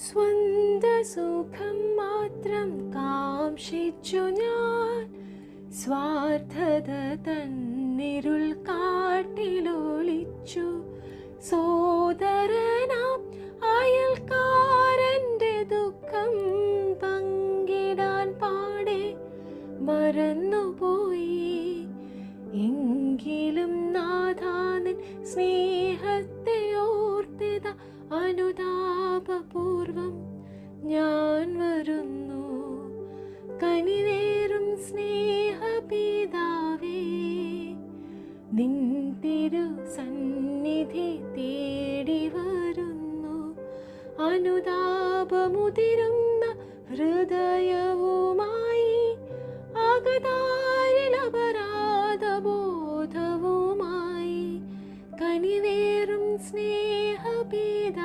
സ്വന്ത സുഖം മാത്രം കാംക്ഷിച്ചു ഞാൻ, സ്വാർത്ഥത തന്നിരുൾ കാട്ടിലൊളിച്ചു. സോദരനാം അയൽക്കാരൻ്റെ ദുഃഖം പങ്കിടാൻ പാടെ മറന്നുപോയി. എങ്കിലും നാഥാനിൻ സ്നേഹത്തെ ഓർത്തിത അനുതാപപൂർവം ഞാൻ വരുന്നു. കനിവേറും സ്നേഹപിതാവേ, നിൻ തിരു സന്നിധി തേടി വരുന്നു. അനുതാപമുതിരുന്ന ഹൃദയവുമായി, അകതാരിൽ അപരാധബോധവുമായി, കനിവേറും സ്നേഹപിതാവേ,